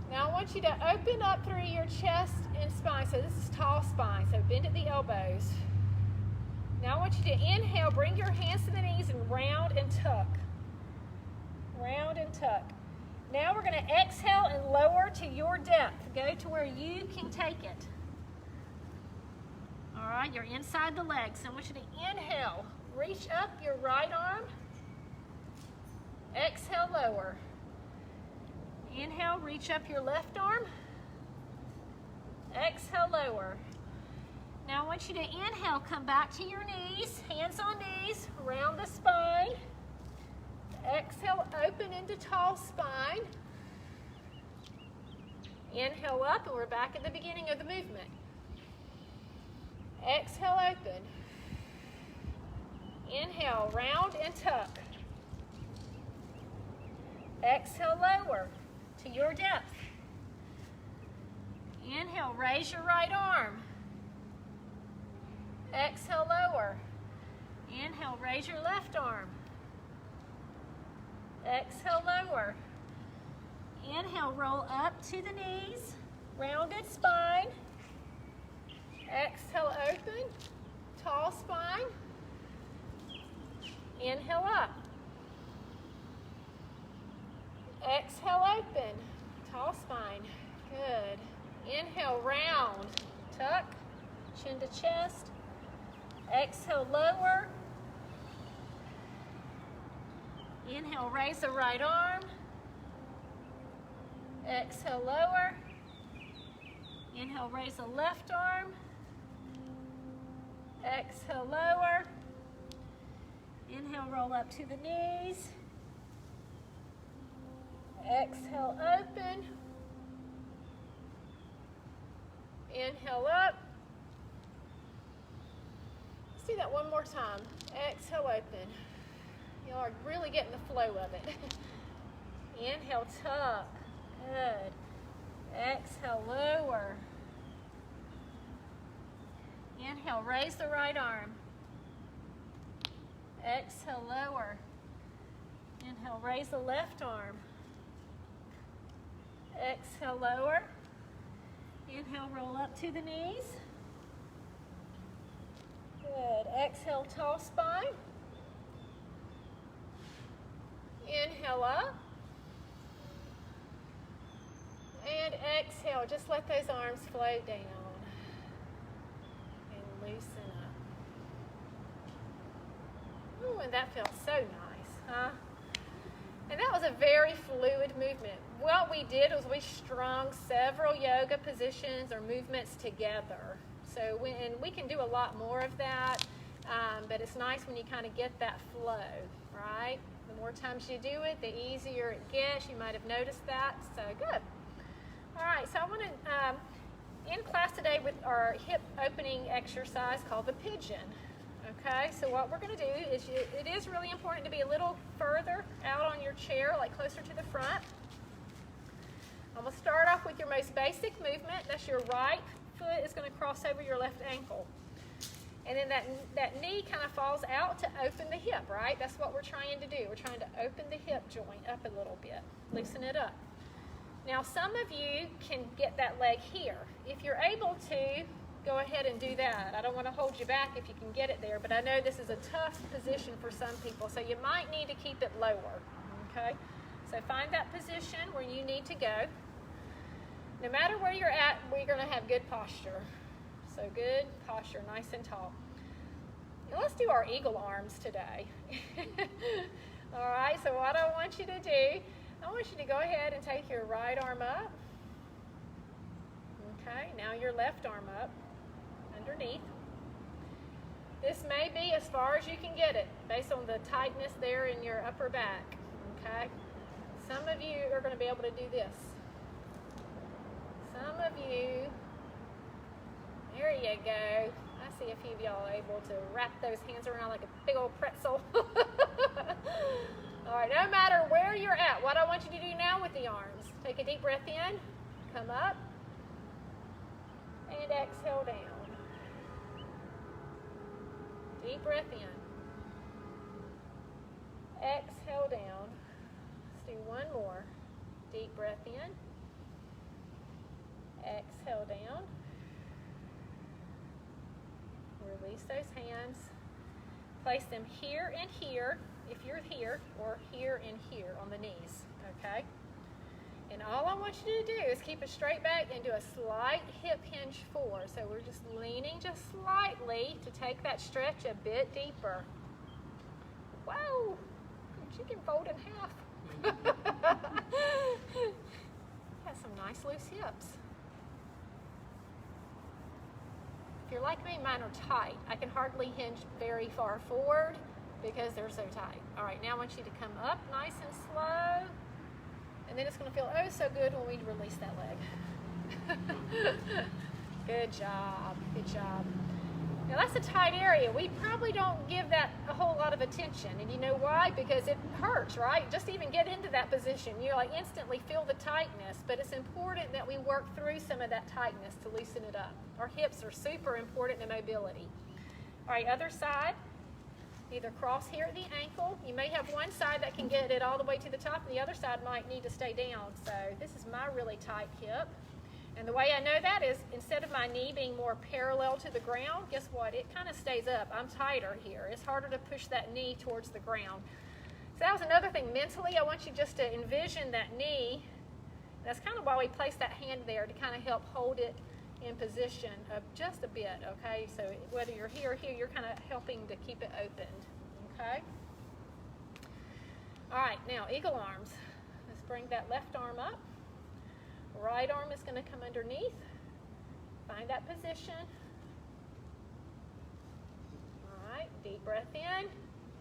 Now I want you to open up through your chest and spine. So this is tall spine. So bend at the elbows. Now I want you to inhale, bring your hands to the knees and round and tuck. Round and tuck. Now we're going to exhale and lower to your depth. Go to where you can take it. All right, you're inside the legs. So I want you to inhale, reach up your right arm. Exhale, lower. Inhale, reach up your left arm. Exhale, lower. Now I want you to inhale, come back to your knees, hands on knees, round the spine. Exhale, open into tall spine. Inhale up, and we're back at the beginning of the movement. Exhale, open. Inhale, round and tuck. Exhale, lower to your depth. Inhale, raise your right arm. Exhale, lower. Inhale, raise your left arm. Exhale, lower. Inhale, roll up to the knees, rounded spine. Exhale, open, tall spine. Inhale up. Exhale, open, tall spine. Good. Inhale, round, tuck, chin to chest. Exhale, lower. Inhale, raise the right arm. Exhale, lower. Inhale, raise the left arm. Exhale, lower. Inhale, roll up to the knees. Exhale, open. Inhale up. Let's do that one more time. Exhale, open. Y'all are really getting the flow of it. Inhale, tuck. Good. Exhale, lower. Inhale, raise the right arm. Exhale, lower. Inhale, raise the left arm. Exhale, lower. Inhale, roll up to the knees. Good. Exhale, tall spine. Inhale up. And exhale. Just let those arms float down. And loosen up. Ooh, and that felt so nice, huh? And that was a very fluid movement. What we did was we strung several yoga positions or movements together. So we can do a lot more of that, but it's nice when you kind of get that flow, right? The more times you do it, the easier it gets. You might have noticed that, so good. All right, so I want to end class today with our hip opening exercise called the pigeon. Okay, so what we're going to do is, it is really important to be a little further out on your chair, like closer to the front. I'm going to start off with your most basic movement. That's your right foot is going to cross over your left ankle. And then that knee kind of falls out to open the hip, right? That's what we're trying to do. We're trying to open the hip joint up a little bit, loosen it up. Now, some of you can get that leg here. If you're able to, go ahead and do that. I don't want to hold you back if you can get it there, but I know this is a tough position for some people, so you might need to keep it lower, okay? So find that position where you need to go. No matter where you're at, we're going to have good posture. So good posture, nice and tall. Now let's do our eagle arms today. All right, so what I want you to do, I want you to go ahead and take your right arm up. Okay, now your left arm up underneath. This may be as far as you can get it based on the tightness there in your upper back. Okay, some of you are going to be able to do this. Some of you, there you go. I see a few of y'all able to wrap those hands around like a big old pretzel. All right, no matter where you're at, what I want you to do now with the arms, take a deep breath in, come up, and exhale down. Deep breath in. Exhale down. Let's do one more. Deep breath in. Exhale down. Release those hands. Place them here and here, if you're here, or here and here on the knees, okay? And all I want you to do is keep it straight back and do a slight hip hinge forward. So we're just leaning just slightly to take that stretch a bit deeper. Wow, she can fold in half. Has some nice loose hips. If you're like me, mine are tight. I can hardly hinge very far forward because they're so tight. All right, now I want you to come up nice and slow. And then it's going to feel oh so good when we release that leg. Good job, good job. Now that's a tight area. We probably don't give that a whole lot of attention. And you know why? Because it hurts, right? Just even get into that position. You like instantly feel the tightness, but it's important that we work through some of that tightness to loosen it up. Our hips are super important to mobility. All right, other side. Either cross here at the ankle. You may have one side that can get it all the way to the top, and the other side might need to stay down. So this is my really tight hip. And the way I know that is instead of my knee being more parallel to the ground, guess what? It kind of stays up. I'm tighter here. It's harder to push that knee towards the ground. So that was another thing. Mentally, I want you just to envision that knee. That's kind of why we place that hand there, to kind of help hold it in position of just a bit, okay? So whether you're here or here, you're kind of helping to keep it opened, okay? All right, now eagle arms. Let's bring that left arm up. Right arm is going to come underneath. Find that position. All right, deep breath in.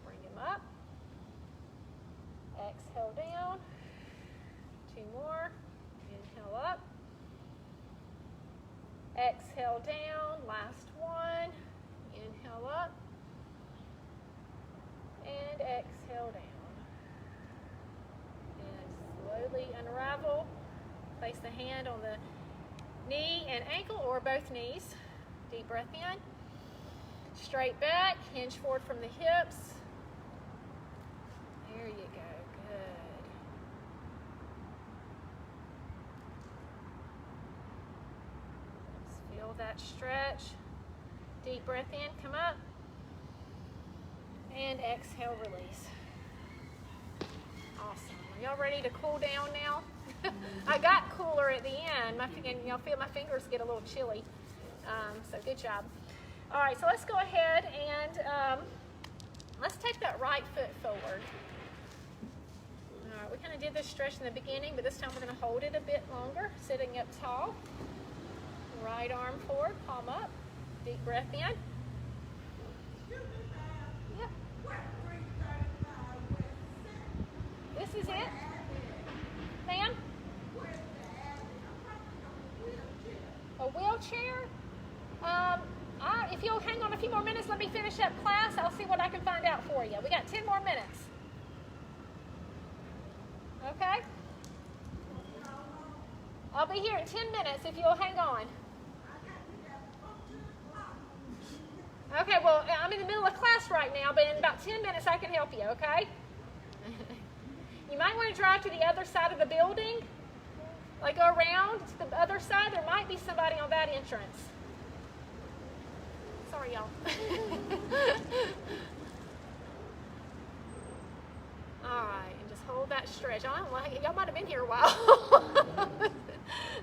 Bring it come up. Exhale down. 2 more. Inhale up. Exhale down. Last one. Inhale up. And exhale down. And slowly unravel. Place the hand on the knee and ankle or both knees. Deep breath in. Straight back. Hinge forward from the hips. There you go. Good. Just feel that stretch. Deep breath in. Come up. And exhale, release. Awesome. Are y'all ready to cool down now? I got cooler at the end. Y'all feel my fingers get a little chilly. So good job. All right, so let's go ahead and let's take that right foot forward. All right, we kind of did this stretch in the beginning, but this time we're going to hold it a bit longer, sitting up tall. Right arm forward, palm up. Deep breath in. Yep. This is it? Ma'am? A wheelchair? If you'll hang on a few more minutes, let me finish up class. I'll see what I can find out for you. We got 10 more minutes. Okay? I'll be here in 10 minutes if you'll hang on. Okay, well, I'm in the middle of class right now, but in about 10 minutes I can help you, okay? You might want to drive to the other side of the building, like go around to the other side. There might be somebody on that entrance. Sorry, y'all. All right, and just hold that stretch. I don't like it. Y'all might have been here a while.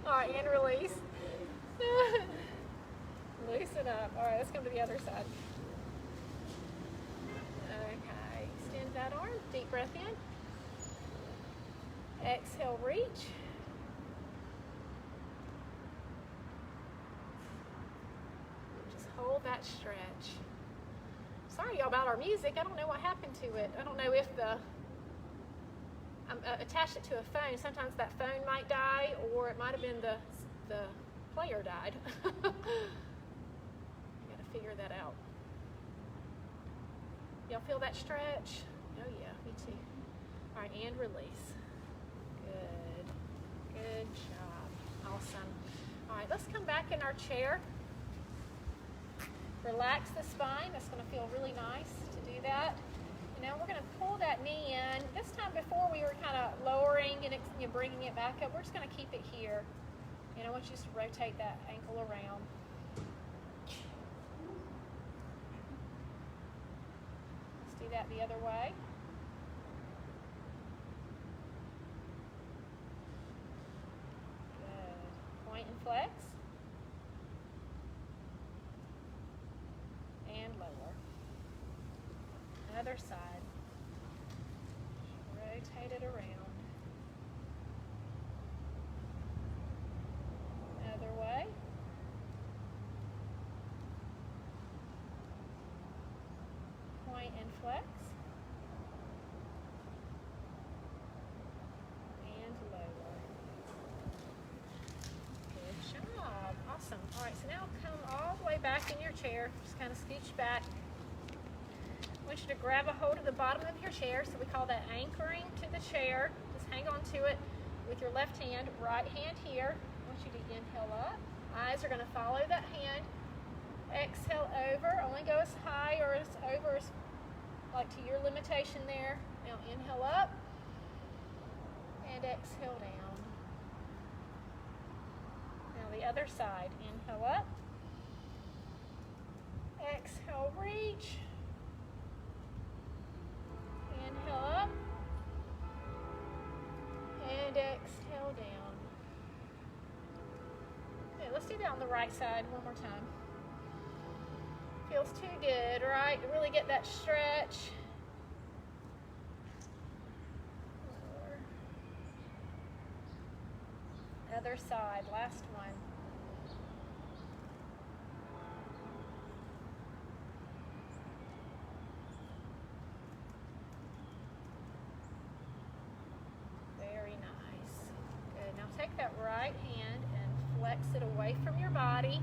All right, and release. Loosen up. All right, let's come to the other side. Okay, extend that arm. Deep breath in. Exhale, reach. Just hold that stretch. Sorry y'all about our music. I don't know what happened to it. I don't know if I'm attached it to a phone. Sometimes that phone might die, or it might have been the player died. I gotta figure that out. Y'all feel that stretch? Oh yeah, me too. All right, and release. Good. Good job. Awesome. All right, let's come back in our chair. Relax the spine. That's going to feel really nice to do that. And now we're going to pull that knee in. This time before we were kind of lowering and bringing it back up. We're just going to keep it here. And I want you just to rotate that ankle around. Let's do that the other way. Point and flex, and lower. Other side. Rotate it around. Other way. Point and flex. Awesome. All right, so now come all the way back in your chair. Just kind of scooch back. I want you to grab a hold of the bottom of your chair. So we call that anchoring to the chair. Just hang on to it with your left hand, right hand here. I want you to inhale up. Eyes are going to follow that hand. Exhale over. Only go as high or as over as like to your limitation there. Now inhale up and exhale down. The other side. Inhale up. Exhale, reach. Inhale up. And exhale down. Okay, let's do that on the right side one more time. Feels too good, right? To really get that stretch. Other side, last one. away from your body.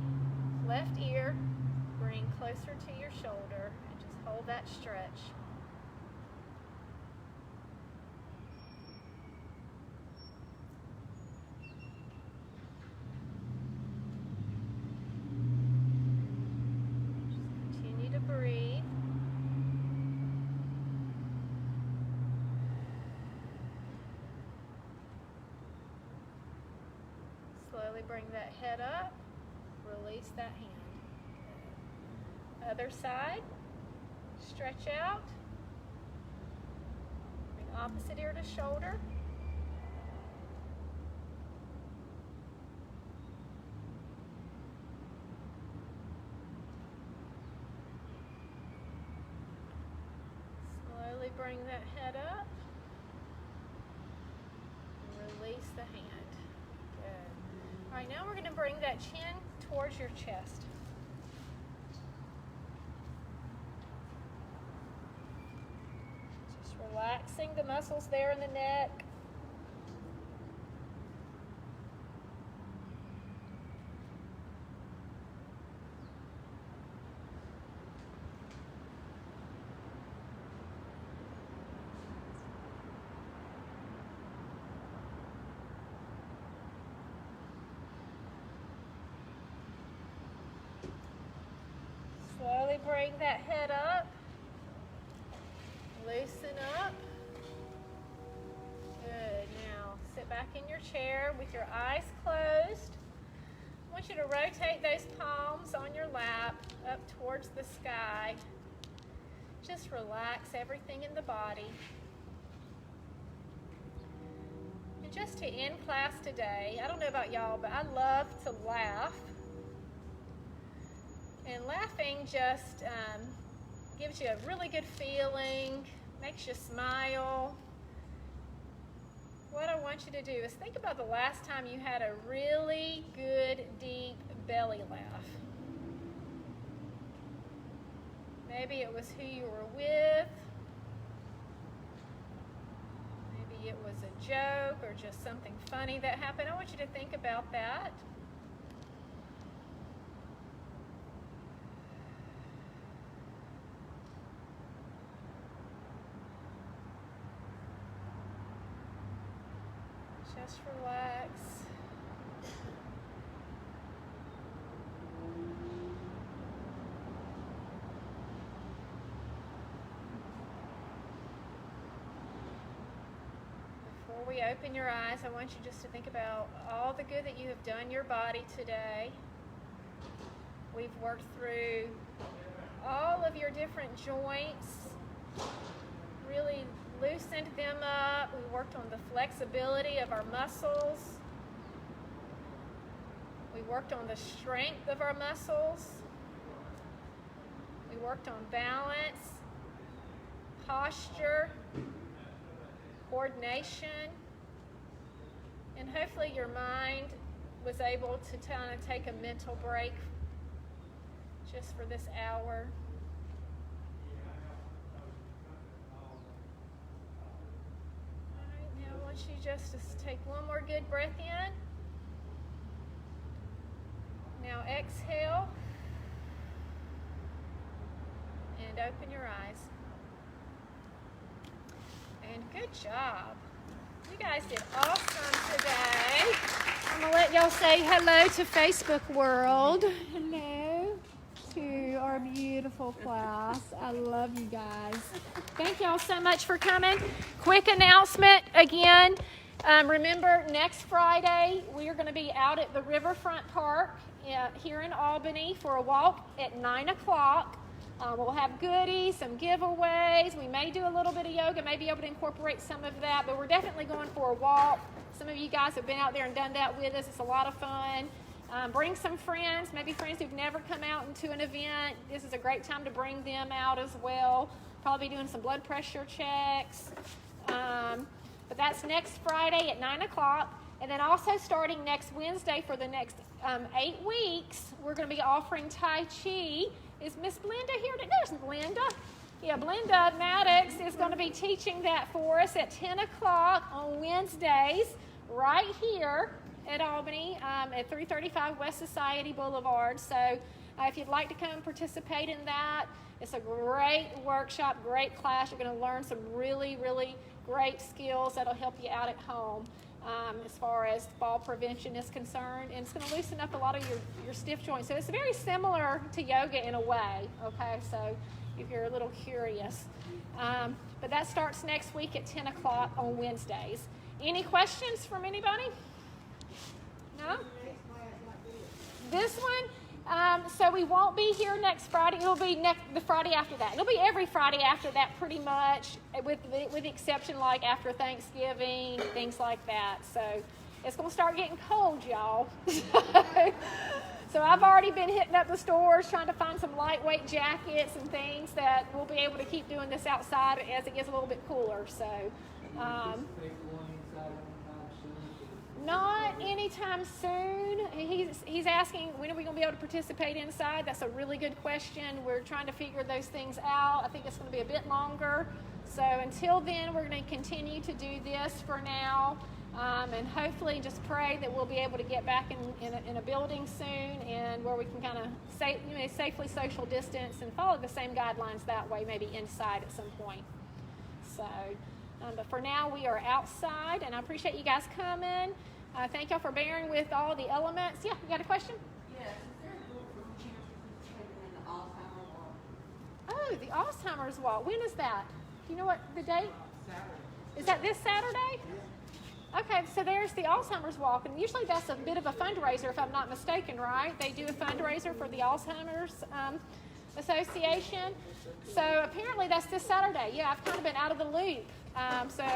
Left ear, bring closer to your shoulder, and just hold that stretch. Just continue to breathe. Slowly bring that head up, release that hand. Other side, stretch out, bring opposite ear to shoulder. Slowly bring that head up, and release the hand. All right, now we're going to bring that chin towards your chest. Just relaxing the muscles there in the neck. Slowly bring that head up, loosen up. Good, now sit back in your chair with your eyes closed. I want you to rotate those palms on your lap up towards the sky. Just relax everything in the body. And just to end class today, I don't know about y'all, but I love to laugh. And laughing just gives you a really good feeling, makes you smile. What I want you to do is think about the last time you had a really good, deep belly laugh. Maybe it was who you were with. Maybe it was a joke or just something funny that happened. I want you to think about that. Just relax. Before we open your eyes, I want you just to think about all the good that you have done your body today. We've worked through all of your different joints, really loosened them up. We worked on the flexibility of our muscles. We worked on the strength of our muscles. We worked on balance, posture, coordination, and hopefully your mind was able to kind of take a mental break just for this hour. I want you just to take one more good breath in. Now exhale and open your eyes. And good job. You guys did awesome today. I'm going to let y'all say hello to Facebook world. Hello to our beautiful class. I love you guys. Thank y'all so much for coming. Quick announcement again. Remember, next Friday, we are going to be out at the Riverfront Park here in Albany for a walk at 9 o'clock. We'll have goodies, some giveaways. We may do a little bit of yoga, may be able to incorporate some of that, but we're definitely going for a walk. Some of you guys have been out there and done that with us. It's a lot of fun. Bring some friends, maybe friends who've never come out into an event. This is a great time to bring them out as well. Probably doing some blood pressure checks. But that's next Friday at 9 o'clock. And then also starting next Wednesday for the next 8 weeks, we're going to be offering Tai Chi. Is Miss Belinda here? There's Belinda. Yeah, Belinda Maddox is going to be teaching that for us at 10 o'clock on Wednesdays right here at Albany at 335 West Society Boulevard. So if you'd like to come participate in that, it's a great workshop, great class. You're going to learn some really, really great skills that'll help you out at home as far as fall prevention is concerned. And it's going to loosen up a lot of your stiff joints. So it's very similar to yoga in a way, okay? So if you're a little curious. But that starts next week at 10 o'clock on Wednesdays. Any questions from anybody? No? This one, so we won't be here next Friday. It'll be the Friday after that. It'll be every Friday after that pretty much, with the exception like after Thanksgiving, things like that. So it's going to start getting cold, y'all. So I've already been hitting up the stores trying to find some lightweight jackets and things that we'll be able to keep doing this outside as it gets a little bit cooler. So not anytime soon. He's asking, when are we going to be able to participate inside? That's a really good question. We're trying to figure those things out. I think it's going to be a bit longer. So until then, we're going to continue to do this for now. And hopefully just pray that we'll be able to get back in a building soon, and where we can kind of safely social distance and follow the same guidelines that way, maybe inside at some point. So, but for now we are outside, and I appreciate you guys coming. Thank y'all for bearing with all the elements. Yeah, you got a question? Yes. Is there a group for parents participating in the Alzheimer's Walk? Oh, the Alzheimer's Walk. When is that? Do you know what the date? Saturday. Is that this Saturday? Okay, so there's the Alzheimer's Walk, and usually that's a bit of a fundraiser, if I'm not mistaken, right? They do a fundraiser for the Alzheimer's Association. So apparently that's this Saturday. Yeah, I've kind of been out of the loop. So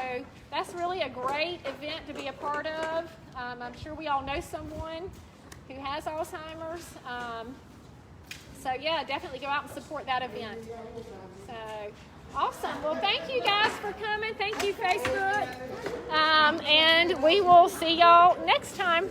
that's really a great event to be a part of. I'm sure we all know someone who has Alzheimer's. So yeah, definitely go out and support that event. So awesome. Well, thank you guys for coming. Thank you, Facebook. And we will see y'all next time.